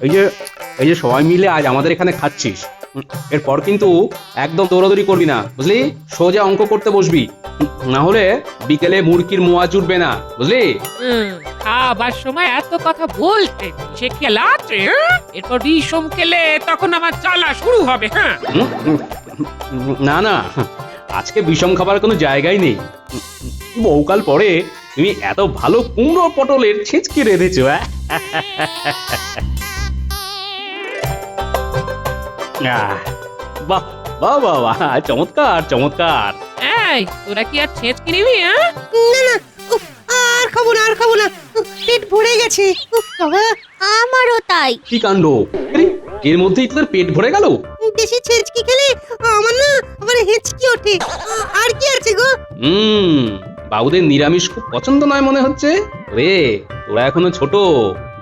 এই যে এই যে সবাই মিলে আজ আমাদের এখানে খাচ্ছিস, এরপর কিন্তু একদম দৌড়াদৌড়ি করবি না, বুঝলি? সোজা অঙ্ক করতে বসবি, না হলে বিকেলে মুরগির মোয়া জুটবে না, বুঝলি? খাবার সময় এত কথা বলতে সে খেলা আছে, হ্যাঁ? এরপর বিষম খেলে তখন আমার জ্বালা শুরু হবে। হ্যাঁ, না না, আজকে বিষম খাবার কোনো জায়গাই নেই। বহুকাল পরে তুমি এত ভালো কুমড়ো পটলের ছেঁচকি রেঁধেছো। বাহ বাহ বাহ বাহ, চমৎকার চমৎকার। এই তোরা কি আর ছেঁচকি নিবি? হ্যাঁ, না না, উফ, আর খাবো না আর খাবো না, উফ, পেট ভরে গেছে। উফ, বাবা, আমারও তাই। কি কাণ্ড! আরে, এর মধ্যেই তোদের পেট ভরে গেল? বেশি ছেঁচকি খেলে আমার না আবার হেঁচকি ওঠে। আর কি আছে গো? বাবুদের নিরামিষ খুব পছন্দ নয় মনে হচ্ছে রে। তোরা এখনো ছোট,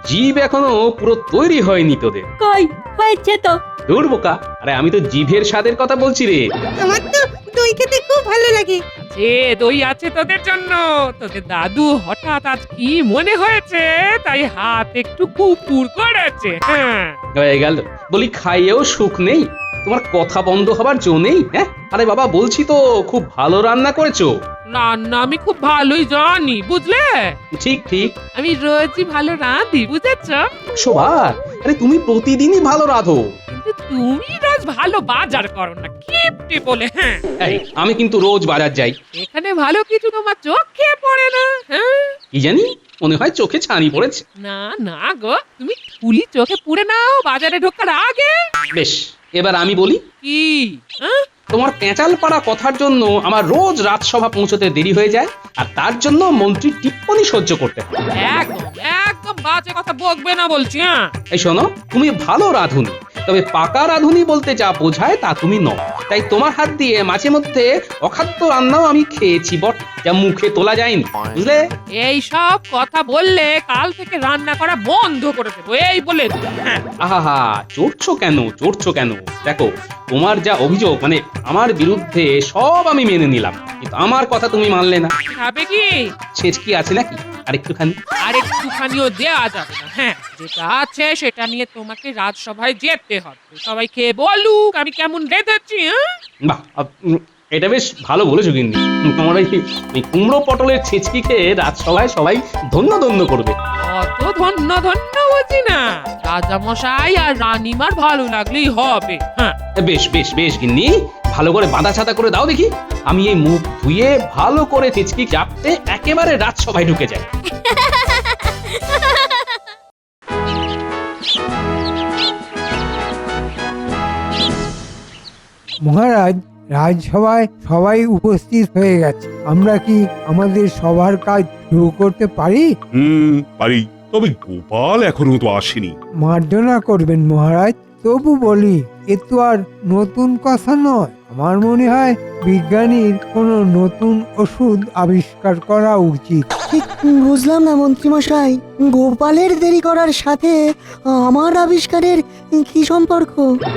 জিভ এখনো পুরো তৈরি হয়নি তোদের। কই হয়েছে তো। দূর বোকা, আরে আমি তো জিভের স্বাদের কথা বলছি রে। আমার তো দই খেতে খুব ভালো লাগে। যে দই আছে তোদের জন্য। তোদের দাদু হঠাৎ আজ কি মনে হয়েছে তাই হাত একটু কুকুর করেছে। হ্যাঁ, হয়ে গেল, বলি খাইয়েও সুখ নেই, তোমার কথা বন্ধ হবার জো নেই। হ্যাঁ, আরে বাবা বলছি তো খুব ভালো রান্না করেছো। রান্না আমি খুব ভালোই জানি, বুঝলে? ঠিক ঠিক। আমি রোজই ভালো রাঁধি, বুঝেছ? শোভা, আরে তুমি প্রতিদিনই ভালো রাঁধো। কিন্তু তুমি রোজ ভালো বাজার করো না, কিপটে বলে। হ্যাঁ, এই, আমি কিন্তু রোজ বাজার যাই। এখানে ভালো কিছু তোমার চোখে পড়ে না। হ্যাঁ, কি জানি, মনে হয় চোখে ছানি পড়েছে। না না গো, তুমি ফুলি চোখে পুড়ে নাও বাজারে ঢোকার আগে। বেশ, এবার আমি বলি। কি? হ্যাঁ? তোমার পেঁচাল পাড়া কথার জন্য আমার রোজ রাজসভা পৌঁছতে দেরি হয়ে যায়, আর তার জন্য মন্ত্রী টিপ্পনি সহ্য করতে হয়। একদম একদম বাজে কথা বকবে না বলছি। হ্যাঁ, এই শোনো, তুমি ভালো রাঁধুনি, তবে পাকা রাঁধুনি বলতে যা বোঝায় তা তুমি নও। তাই তোমার হাত দিয়ে মাঝে মধ্যে অখাদ্য রান্নাও আমি খেয়েছি বট, যা মুখে তোলা যায়নি, বুঝলে? এই সব কথা বললে কাল থেকে রান্না করা বন্ধ করে দেবো, এই বলে দিলাম। হ্যাঁ, আহা, চড়ছো কেন চড়ছো কেন? দেখো, তোমার যা অভিযোগ মানে আমার বিরুদ্ধে সব আমি মেনে নিলাম, কিন্তু আমার কথা তুমি মানলে না। খাবে কি? ছেচকি আছে নাকি আরেকটুখানি? আর একটুখানিও দেওয়া যাবে না। হ্যাঁ, যেটা আছে সেটা নিয়ে তোমাকে রাজসভায় যেতে হবে। সবাই খেয়ে বলুক আমি কেমন রেঁধেছি। হ্যাঁ, বাহ, এটা বেশ ভালো বলেছো কিন্তু। তোমার এই কুমড়ো পটলের ছেচকি খেয়ে রাজসভায় সবাই ধন্য ধন্য করবে। অত ধন্য ধন্য বুঝি না, রাজা মশাই আর রানীমার ভালো লাগলেই হবে। হ্যাঁ, বেশ বেশ বেশ গিন্নি, ভালো করে বাঁধা ছাতা করে দাও দেখি, আমি এই মুখ ধুয়ে ভালো করে ছেচকি চাপতে একেবারে রাজসভায় ঢুকে যাই। মহারাজ, রাজসভায় সবাই উপস্থিত হয়ে গেছে। আমরা কি আমাদের সবার কাজ শুরু করতে পারি? পারি, তবে গোপাল এখনো তো আসেনি। মার্জনা করবেন মহারাজ, তবু বলি, এ তো আর নতুন কথা নয়। আমার মনে হয় বিজ্ঞানীর কোনো নতুন ওষুধ আবিষ্কার করা উচিত। ঠিক বুঝলাম না মন্ত্রীমশাই, গোপালের দেরি করার সাথে আমার আবিষ্কারের কি সম্পর্ক?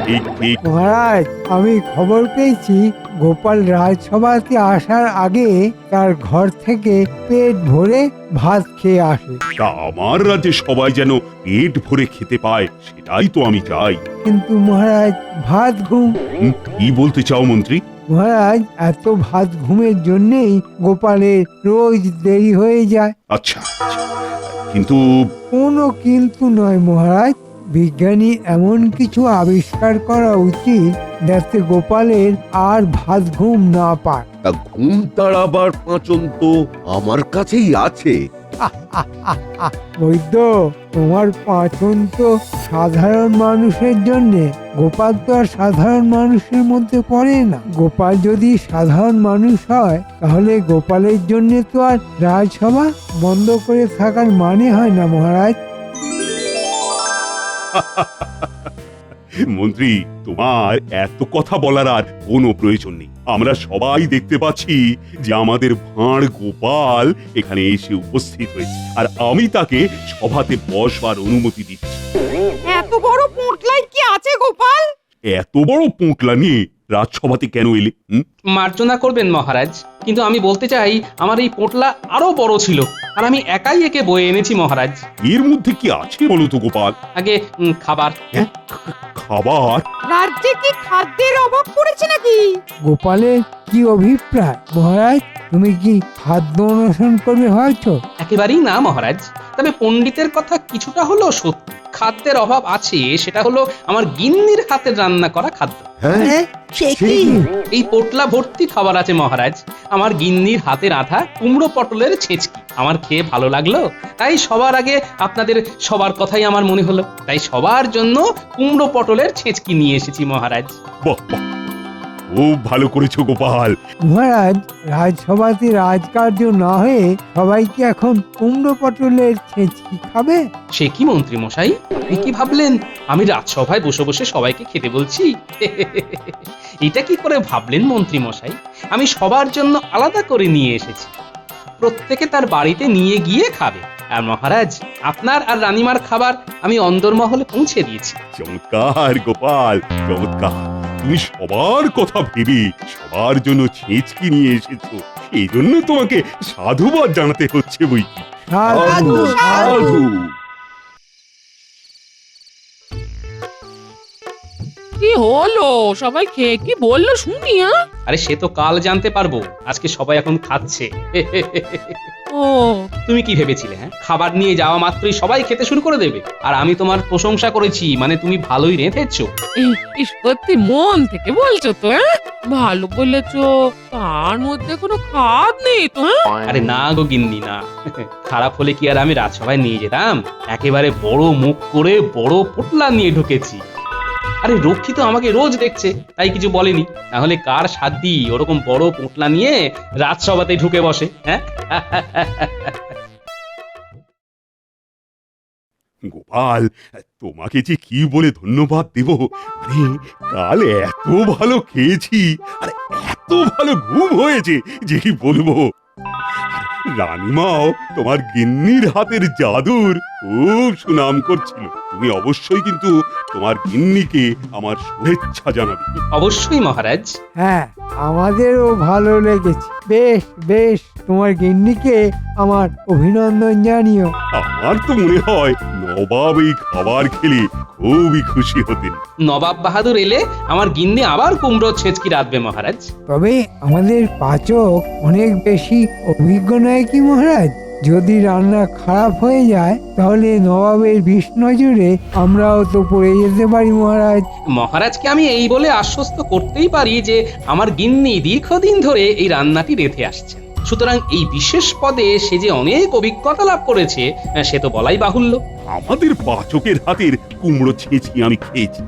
ঠিক ঠিক। মহারাজ, আমি খবর পেয়েছি গোপাল রাজসভাতে আসার আগে তার ঘর থেকে পেট ভরে ভাত খেয়ে আসে। তা আমার রাজ্যে সবাই যেন পেট ভরে খেতে পায়, সেটাই তো আমি চাই। কিন্তু মহারাজ, ভাত ঘুম। কি বলতে চাও মন্ত্রী? মহারাজ, এত ভাত ঘুমের জন্যেই গোপালের রোজ দেরি হয়ে যায়। আচ্ছা, কিন্তু কোনো কিন্তু নয় মহারাজ, বিজ্ঞানী এমন কিছু আবিষ্কার করা উচিত যাতে গোপালের আর ভাত ঘুম না পায়। তা ঘুম তাড়াবার পাঁচন তো আমার কাছেই আছে। বৈদ্য, তোমার পাচন তো সাধারণ মানুষের জন্য, গোপাল তো আর সাধারণ মানুষের মধ্যে পড়ে না। গোপাল যদি সাধারণ মানুষ হয় তাহলে গোপালের জন্য তো আর রাজসভা বন্ধ করে থাকার মানে হয় না মহারাজ। মন্ত্রী, তোমার এত কথা বলার আর কোনো প্রয়োজন নেই। আমরা সবাই দেখতে পাচ্ছি যে আমাদের ভাঁড় গোপাল এখানে এসে উপস্থিত হয়েছে, আর আমি তাকে সভাতে বসবার অনুমতি দিচ্ছি। এত বড় পোঁটলাই কি আছে গোপাল? এত বড় পোঁটলা নিয়ে রাজসভাতে কেন এলে? মার্জনা করবেন মহারাজ, কিন্তু আমি বলতে চাই আমার এই পোটলা আরো বড় ছিল, আর আমি একাই একে বয়ে এনেছি মহারাজ। এর মধ্যে কি আছে বলো তো গোপাল? আগে খাবার। খাবার? রাজ্যে কি খাদ্যের অভাব পড়েছে নাকি? গোপালের কি অভিপ্রায় মহারাজ? তুমি কি খাদ্য অনশন করবে হয়তো? একেবারেই না মহারাজ, তবে পণ্ডিতের কথা কিছুটা হলো সত্যি। খাদ্যের অভাব আছে, সেটা হলো আমার গিন্নির হাতের রান্না করা খাদ্য। হ্যাঁ সে সে কি? কি? এই পোটলা ভর্তি খাবার আছে মহারাজ, আমার গিন্নির হাতে রাঁধা কুমড়ো পটলের ছেঁচকি। আমার খেয়ে ভালো লাগলো, তাই সবার আগে আপনাদের সবার কথাই আমার মনে হলো, তাই সবার জন্য কুমড়ো পটলের ছেঁচকি নিয়ে এসেছি মহারাজ। বাহ বাহ, খুব ভালো করেছো গোপাল। মহারাজ, রাজসভাতে রাজকার্য না হয়ে সবাই কি এখন কুমড়ো পটলের ছেঁচকি খাবে? সে কি মন্ত্রী মশাই, আপনি কি ভাবলেন আমি রাজসভায় বসে বসে সবাইকে খেতে বলছি? এটা কি করে ভাবলেন মন্ত্রী মশাই? আমি সবার জন্য আলাদা করে নিয়ে এসেছি, প্রত্যেকে তার বাড়িতে নিয়ে গিয়ে খাবে। আর মহারাজ, আপনার আর রানীমার খাবার আমি অন্দরমহলে পৌঁছে দিয়েছি। চমৎকার গোপাল, চমৎকার। তুমি সবার কথা ভেবে সবার জন্য ছেঁচকি নিয়ে এসেছো, এই জন্য তোমাকে সাধুবাদ জানাতে হচ্ছে বই কি। সাধু, সাধু। কি হলো, সবাই খেয়ে কি বললো শুনি? আরে সে তো কাল জানতে পারবো, আজকে সবাই এখন খাচ্ছে। ও, তুমি কি ভেবেছিলে হ্যাঁ, খাবার নিয়ে যাওয়া মাত্রই সবাই খেতে শুরু করে দেবে? আর আমি তোমার প্রশংসা করেছি মানে তুমি ভালোই রেঁধেছো। এই সত্যি মন থেকে বলছো তো? ভালো বলেছো, তার মধ্যে কোনো খাদ নেই তো? আরে না গো গিন্নি না, খারাপ হলে কি আর আমি রাজসভায় নিয়ে যেতাম? একেবারে বড় মুখ করে বড় পোটলা নিয়ে ঢুকেছি। আরে রক্ষী তো আমাকে রোজ দেখছে, তাই কিছু বলেনি, তাহলে কার সাধ্যি ওরকম বড় পোটলা নিয়ে রাজসভাতে ঢুকে বসে? হ্যাঁ গোপাল, তোমাকে যে কি বলে ধন্যবাদ দেব, মানে কাল এত ভালো খেয়েছি আর এত ভালো ঘুম হয়েছে যে কি বলবো। আর রানীমাও তোমার গিন্নির হাতের জাদুর খুব সুনাম করছিল। তুমি অবশ্যই কিন্তু তোমার গিন্নিকে আমার শুভেচ্ছা জানাবে। অবশ্যই মহারাজ। হ্যাঁ, আমাদেরও ভালো লেগেছে। বেশ বেশ, তোমার গিন্নিকে আমার অভিনন্দন জানিও। আমার তো মনে হয় নবাব এই খাবার খেলে খুবই খুশি হতেন। নবাব বাহাদুর এলে আমার গিন্নি আবার কুমড়ো ছেঁচকি রাঁধবে মহারাজ। তবে আমাদের পাচক অনেক বেশি অভিজ্ঞ নয় কি মহারাজ? যদি রান্না খারাপ হয়ে যায় তাহলে নবাবের বিষ নজরে আমরাও তো পড়ে যেতে পারি মহারাজ। মহারাজকে আমি এই বলে আশ্বস্ত করতেই পারি যে আমার গিন্নি দীর্ঘদিন ধরে এই রান্নাটি রেঁধে আসছেন, সুতরাং এই বিশেষ পদে সে যে অনেক অভিজ্ঞতা লাভ করেছে সে তো বলাই বাহুল্য। আমাদের পাচকের হাতের কুমড়ো ছেঁচকি আমি খেয়েছি,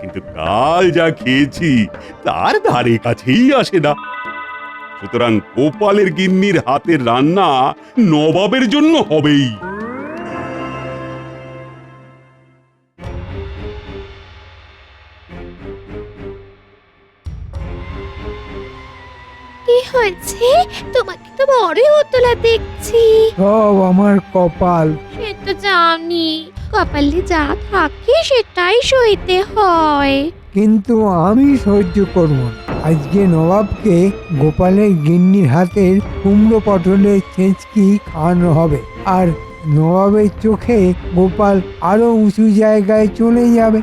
কিন্তু কাল যা খেয়েছি তার ধারে কাছেই আসে না। সুতরাং গোপালের গিন্নির হাতের রান্না নবাবের জন্য হবেই। কি হয়েছে? তোমাকে তো বড়ই উতলা দেখছি। সব আমার কপাল। সে তো জানি, কপালে যা থাকে সেটাই সইতে হয়। কিন্তু আমি সহ্য করব না। আজকে নবাবকে গোপালের গিন্নির হাতের কুমড়ো পটলের ছেঁচকি খাওয়ানো হবে, আর নবাবের চোখে গোপাল আরো উঁচু জায়গায় চলে যাবে।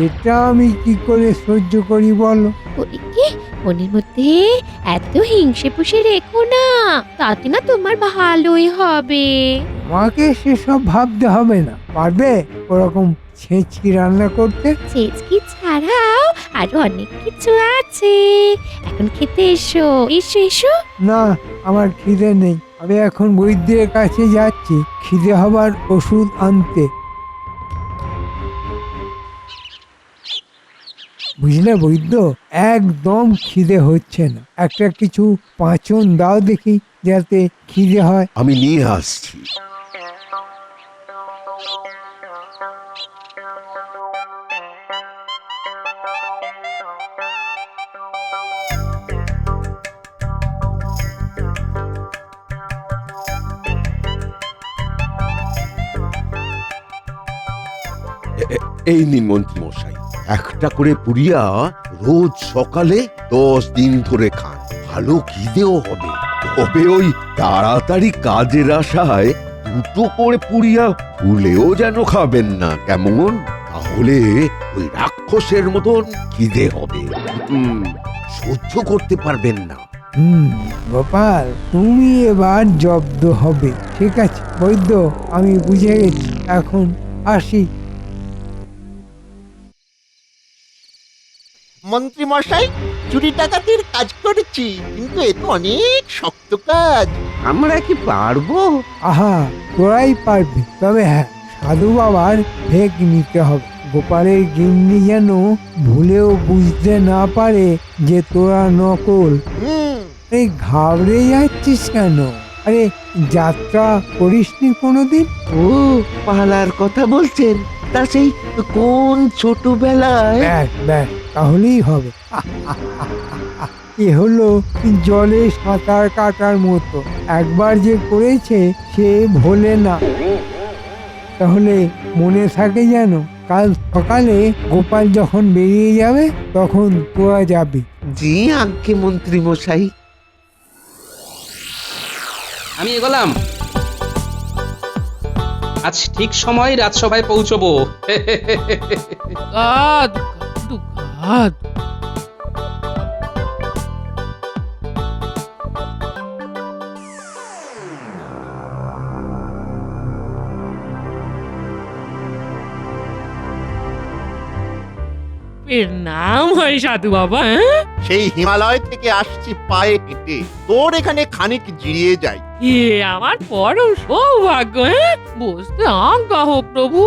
এটা আমি কি করে সহ্য করি বলো? ওদিকে মনের মধ্যে এত হিংসে পুষে রেখো না, তাতে না তোমার ভালোই হবে। আমাকে সেসব ভাবতে হবে না। পারবে ওরকম ছেঁচকি রান্না করতে? ছেচকি ছাড়াও আরো অনেক কিছু আছে, এখন খেতে এসো এসো এসো। না, আমার খিদে নেই। আমি এখন বৈদ্যের কাছে যাচ্ছি খিদে হবার ওষুধ আনতে। বুঝলে বৈদ্য, একদম খিদে হচ্ছে না। একটা কিছু পাঁচন দাও দেখি যাতে খিদে হয়। আমি নিয়ে আসছি। এই নিন মন্ত্রী মশাই, একটা করে পুড়িয়া রোজ সকালে 10 দিন ধরে খান, ভালো খিদেও হবে। তবে ওই তাড়াতাড়ি কাজের আশায় দুটো করে পুড়িয়া ভুলেও যেন খাবেন না, কেমন? তাহলে ওই রাক্ষসের মতন খিদে হবে, সহ্য করতে পারবেন না। গোপাল, তুমি এবার জব্দ হবে। ঠিক আছে বৈদ্য, আমি বুঝে গেছি, এখন আসি। মন্ত্রী মশাই, চুরি ডাকাতির কাজ করেছি, কিন্তু এ তো অনেক শক্ত কাজ। আমরা কি পারবো? আহা, তোরাই পারবি। তবে হ্যাঁ, সাধু বাবার ভেগ নিতে হবে। গোপালের গিন্নি যেন ভুলেও বুঝতে না পারে যে তোরা নকল। এই ঘাবড়ে যাচ্ছিস কেন? আরে যাত্রা করিসনি কোনোদিন? ও, পালার কথা বলছেন? তা সেই কোন ছোটবেলায়? ব্যাস ব্যাস, তাহলেই হবে। এ হলো জলে সাঁতার কাটার মতো, একবার যে করেছে সে ভোলে না। তাহলে মনে থাকে যেন, কাল সকালে গোপাল যখন বেরিয়ে যাবে তখন তোরা যাবি। জি আজ্ঞে মন্ত্রী মশাই। আমি এগোলাম। আজ ঠিক সময় রাজসভায় পৌঁছবো। গাদ গাদ। এর নাম হয় সাধু বাবা। সেই হিমালয় থেকে আসছি পায়ে হেঁটে, তোর এখানে খানিক জিরিয়ে যাই। এ আমার পরম সৌভাগ্য। বসতে আজ্ঞা হোক প্রভু।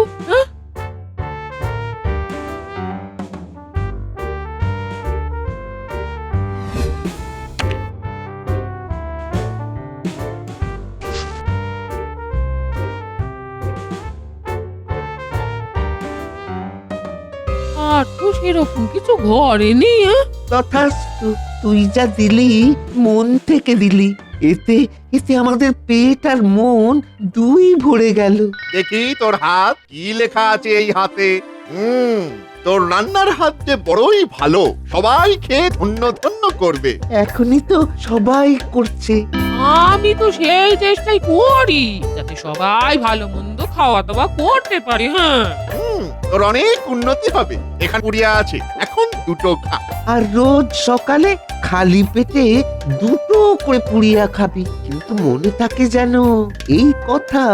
আর তো সেরকম কিছু ঘরে নেই। তথাস্তু, তুই যা দিলি মন থেকে দিলি, এতে এতে আমাদের পেট আর মন দুই ভরে গেল। দেখি তোর হাত, কি লেখা আছে এই হাতে? তোর রান্নার হাত যে বড়ই ভালো, সবাই খেয়ে ধন্য ধন্য করবে। এখনই তো সবাই করছে। আমি তো সেই চেষ্টাই করি যাতে সবাই ভালো মন্দ খাওয়া দাওয়া করতে পারে। তোর অনেক উন্নতি হবে। এখানে পুড়িয়া আছে, এখন দুটো খা। আর রোজ সকালে খালি পেটে দুটো করে পুড়িয়া খাবি, কিন্তু মনে থাকে যেন এই কথা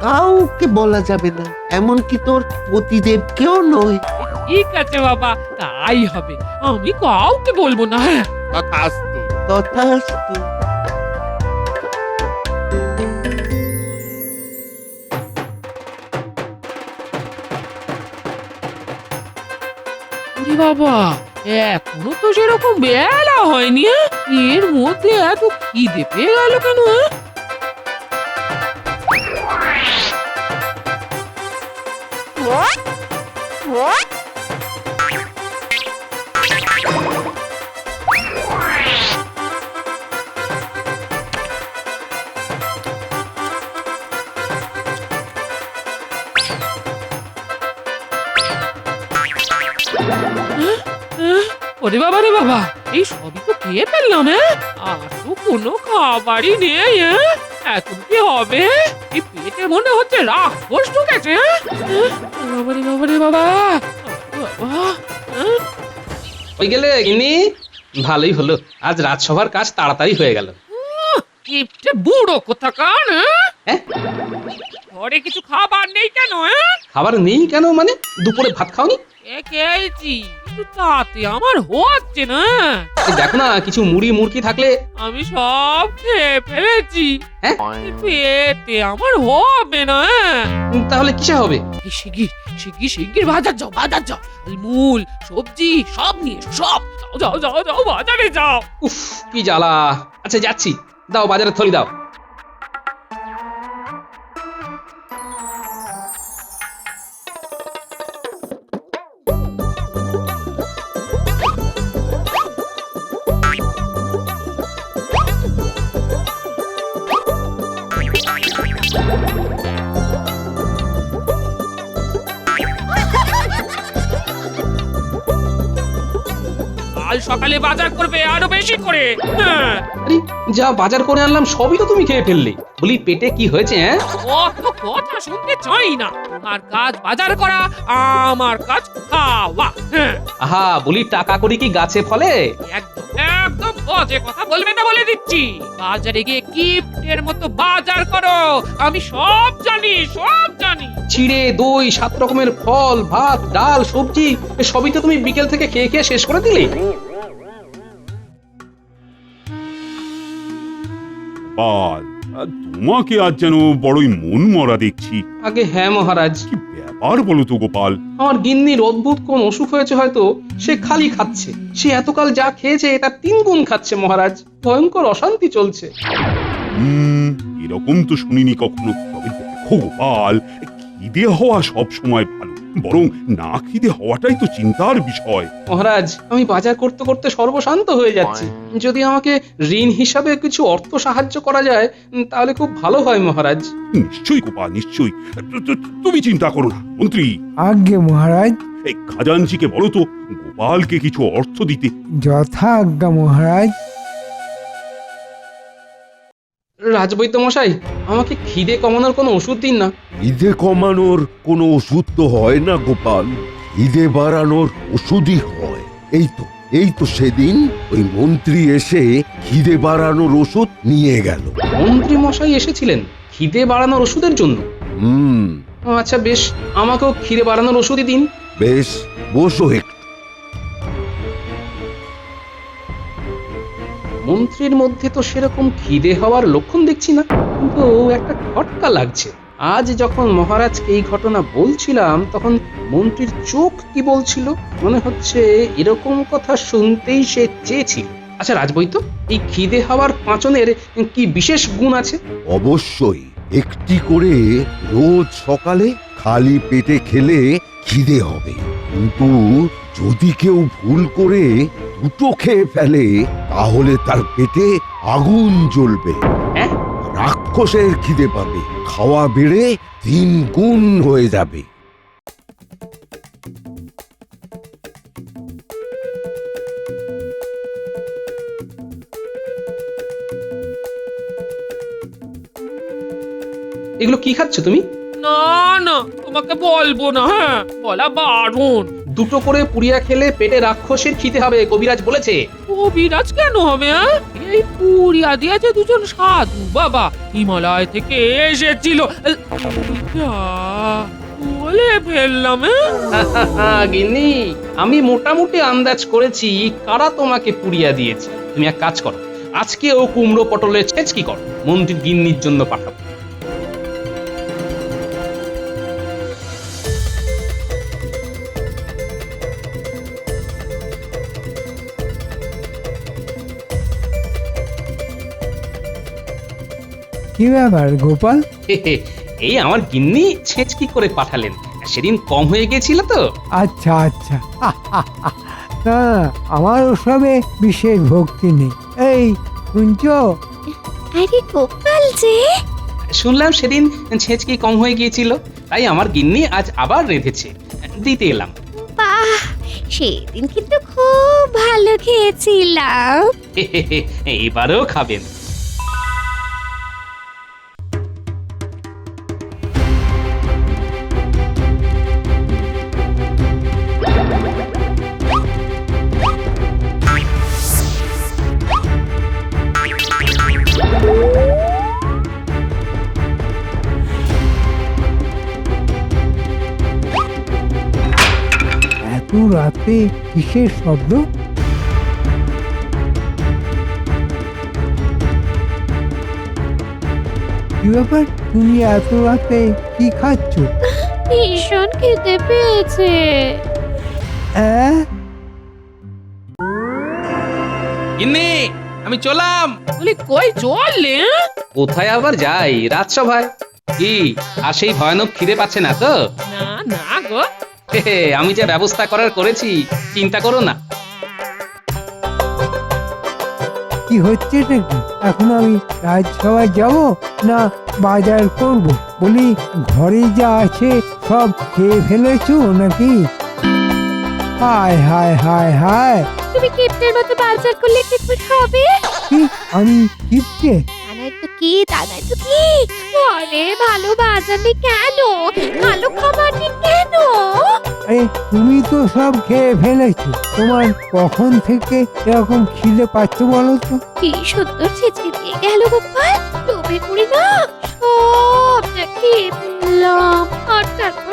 কাউকে বলা যাবে না, এমনকি তোর পতিদেবকেও নয়। ঠিক আছে বাবা, তাই হবে। আমি কাউকে বলবো না। তথাস্তু। তথাস্তু। বাবা, এখনো তো সেরকম বেলা হয়নি। এর মধ্যে এত খিদে পেয়ে গেল কেন? ওরে বাবা রে বাবা, এই সবই তো খেয়ে ফেললাম। আর তো কোনো খাবারই নেই। এখন কি হবে? এই পেটে মনে হচ্ছে রাক্ষস ঢুকেছে। বাবা রে বাবা রে বাবা। ওই গেলে গিন্নি, ভালোই হলো, আজ রাজসভার কাজ তাড়াতাড়ি হয়ে গেল। কিপটে বুড়ো কোথাকার। হ্যাঁ? ঘরে কিছু খাবার নেই কেন? খাবার নেই কেন মানে? দুপুরে ভাত খাওনি? খেয়েছি, কিন্তু তাতে আমার হচ্ছে না। এই দেখো না, কিছু মুড়ি মুরকি থাকলে। আমি সব খেয়ে ফেলেছি, হ্যাঁ? কিন্তু এতে আমার হবে না। তাহলে কিসে হবে? শিগগির শিগগির শিগগির বাজার যাও, বাজার যাও। মূল সবজি সব নিয়ে এসো, সব। যাও যাও যাও যাও, বাজারে যাও। উফ, কি জ্বালা। আচ্ছা যাচ্ছি, দাও বাজারে থলি দাও। সকালে বাজার করবে আরো বেশি করে। হ্যাঁ, আরে যা বাজার করে আনলাম সবই তো তুমি খেয়ে ফেললে। বলি পেটে কি হয়েছে হ্যাঁ? অত কথা শুনতে চাই না। তোমার কাজ বাজার করা, আমার কাজ খাওয়া। হ্যাঁ, আহা বলি টাকা করি কি গাছে ফলে? একদম একদম বাজে কথা বলবে না বলে দিচ্ছি। বাজারে গিয়ে কিপ্টের মতো বাজার করো, আমি সব জানি সব জানি। চিড়ে দই 7 রকমের ফল ভাত ডাল সবজি সবই তো তুমি বিকেল থেকে খেয়ে খেয়ে শেষ করে দিলে। গোপাল, তোমাকে আজ যেন বড়ই মন মরা দেখছি। আগে হ্যাঁ মহারাজ, কি ব্যাপার বলো তো গোপাল? আমার গিন্নির অদ্ভুত কোন অসুখ হয়েছে হয়তো, সে খালি খাচ্ছে। সে এতকাল যা খেয়েছে তার 3 গুণ খাচ্ছে মহারাজ। ভয়ঙ্কর অশান্তি চলছে। এরকম তো শুনিনি কখনো। তবে দেখো গোপাল, খিদে হওয়া সব সময় ভালো, বরং না খিদে হওয়াটাই তো চিন্তার বিষয়। মহারাজ আমি বাজার করতে করতে সর্বশান্ত হয়ে যাচ্ছি। যদি আমাকে ঋণ হিসাবে কিছু অর্থ সাহায্য করা যায় তাহলে খুব ভালো হয় মহারাজ। নিশ্চয়ই গোপাল, নিশ্চয়ই। তুমি চিন্তা করো না মন্ত্রী। আজ্ঞে মহারাজ। এই খাজাঞ্চিকে বলো তো গোপালকে কিছু অর্থ দিতে। যথা আজ্ঞা মহারাজ। রাজবৈদ্য মশাই, আমাকে খিদে কমানোর কোনো ওষুধ দিন না। খিদে কমানোর কোনো ওষুধ তো হয় না গোপাল, খিদে বাড়ানোর ওষুধই হয়। এই তো সেদিন ওই মন্ত্রী এসে খিদে বাড়ানোর ওষুধ নিয়ে গেল। মন্ত্রী মশাই এসেছিলেন খিদে বাড়ানোর ওষুধের জন্য? আচ্ছা বেশ, আমাকেও খিদে বাড়ানোর ওষুধই দিন। বেশ, বসো একটু। মন্ত্রীর মধ্যে তো সেরকম খিদে হওয়ার লক্ষণ দেখছি না, কিন্তু একটা খটকা লাগছে। আজ যখন মহারাজকে এই ঘটনা বলছিলাম তখন মন্ত্রীর চোখ কি বলছিল, মনে হচ্ছে এরকম কথা শুনতেই সে চেয়েছিল। আচ্ছা রাজবৈদ্য, এই খিদে হওয়ার পাঁচনের কি বিশেষ গুণ আছে? অবশ্যই, একটি করে রোজ সকালে খালি পেটে খেলে খিদে হবে। কিন্তু যদি কেউ ভুল করে 2টো খেয়ে ফেলে তাহলে তার পেটে আগুন জ্বলবে। হ্যাঁ? রাক্ষসের খিদে পাবে, খাওয়া বেড়ে 3 গুণ হয়ে যাবে। এগুলো কি খাচ্ছ তুমি? না না, তোমাকে বলবো না। হ্যাঁ, বলা বারণ। 2টো করে পুড়িয়া খেলে পেটে রাক্ষসের খিদে হবে, কবিরাজ বলেছে। কবিরাজ কেন হবে? হ্যাঁ, এই পুরিয়া দিয়েছে দুজন সাধু বাবা, হিমালয় থেকে এসেছিল। বলে ফেললাম। গিন্নি, আমি মোটামুটি আন্দাজ করেছি কারা তোমাকে পুড়িয়া দিয়েছে। তুমি এক কাজ করো, আজকে ও কুমড়ো পটলের ছেচকি করো, মন্ত্রীর গিন্নির জন্য পাঠাবো। কি ব্যাপার গোপাল? এই আমার গিন্নি ছেচকি করে পাঠালেন, সেদিন কম হয়ে গেছিল তো। আচ্ছা আচ্ছা। না, আমার ওসবে বিশেষ ভক্তি নেই। এই শুনছো? আরে গোপাল যে, শুনলাম সেদিন ছেচকি কম হয়ে গিয়েছিল, তাই আমার গিন্নি আজ আবার রেঁধেছে, দিতে এলাম। বাহ, সেদিন কিন্তু খুব ভালো খেয়েছিলাম। এবারেও খাবেন। এত রাতে কিসের শব্দ? কি ব্যাপার, তুমি এত রাতে কি খাচ্ছ? ভীষণ খেতে পেয়েছে। হ্যাঁ? গিন্নি, আমি চললাম। বলি কই চললে? কোথায় আবার যাই, রাজসভায়। কি আর সেই ভয়ানক খিদে পাচ্ছে না তো? না না গো, আমি যে ব্যবস্থা করার করেছি, চিন্তা করো না। কি হচ্ছে নাকি? এখন আমি রাজসভায় যাব না বাজার করব? বলি ঘরে যা আছে সব খেয়ে ফেলেছো নাকি? হায় হায় হায় হায়। তুমি কিপ্টের মতো বাজার করলে কি করে হবে? কি আমি কিপটে? তা নয় তো কি, তা নয় তো কি? ঘরে ভালো বাজার নেই কেন? ভালো খাবার নেই কেন? আরে তুমি তো সব খেয়ে ফেলেছো, তোমার কখন থেকে এরকম খিদে পাচ্ছে বলো তো? কি সুন্দর ছেঁচে দিয়ে গেল গোপাল, লোভে পড়ি না সবটা খেয়ে ফেললাম। আর তারপর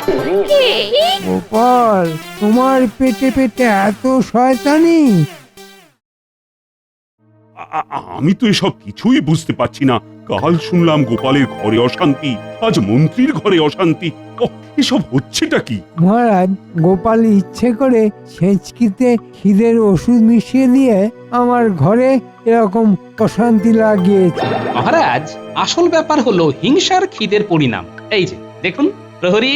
খেয়ে গোপাল, তোমার পেটে পেটে এত শয়তানি? আমি তো এসব কিছুই বুঝতে পারছি না। কাল শুনলাম গোপালের ঘরে অশান্তি, আজ মন্ত্রীর ঘরে অশান্তি। ওহ, এসব হচ্ছেটা কি? মহারাজ, গোপাল ইচ্ছে করে ছেঁচকিতে খিদের ওষুধ মিশিয়ে দিয়ে আমার ঘরে এরকম অশান্তি লাগিয়েছে। মহারাজ, আসল ব্যাপার হলো হিংসার খিদের পরিণাম। এই যে দেখুন, প্রহরী,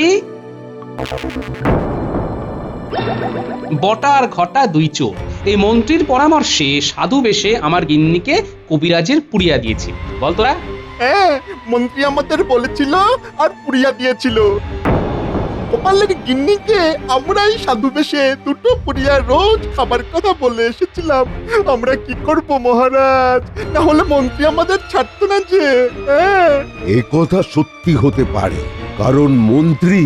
বটা আর ঘটা দুই চোর এই মন্ত্রীর পরামর্শে সাধু বেশে আমার গিন্নিকে কবিরাজের পুড়িয়া দিয়েছে। বল তোরা। হ্যাঁ, মন্ত্রী আমাদের বলেছিল আর পুড়িয়া দিয়েছিল। গোপালের গিন্নিকে আমরাই সাধু বেশে দুটো পুড়িয়া রোজ খাবার কথা বলে এসেছিলাম। আমরা কি করব মহারাজ? না হলে মন্ত্রী আমাদের ছাড়তো না যে। হ্যাঁ, এ কথা সত্যি হতে পারে, কারণ মন্ত্রী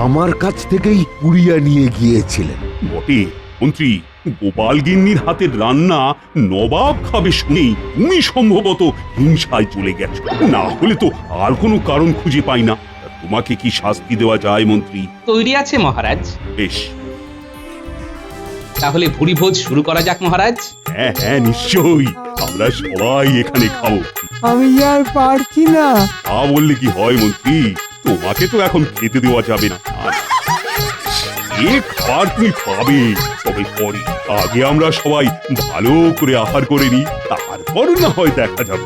আমার কাছ থেকেই পুড়িয়া নিয়ে গিয়েছিলেন। বটে মন্ত্রী, গোপাল গিন্নির হাতের রান্না নবাব খাবে শুনেই তুমি সম্ভবত হিংসায় চলে গেছো। না হলে তো আর কোনো কারণ খুঁজে পাই না। তা তোমাকে কি শাস্তি দেওয়া যায় মন্ত্রী? তৈরি আছে মহারাজ? বেশ, তাহলে ভুরিভোজ শুরু করা যাক মহারাজ। হ্যাঁ হ্যাঁ, নিশ্চয়ই। আমরা সবাই এখানে খাবো। আমি আর পারছি না। তা বললে কি হয় মন্ত্রী? তোমাকে তো এখন খেতে দেওয়া যাবে না। এ খাবার তুমি পাবে, তবে পরে। আগে আমরা সবাই ভালো করে আহার করে নিই, তারপর না হয় দেখা যাবে।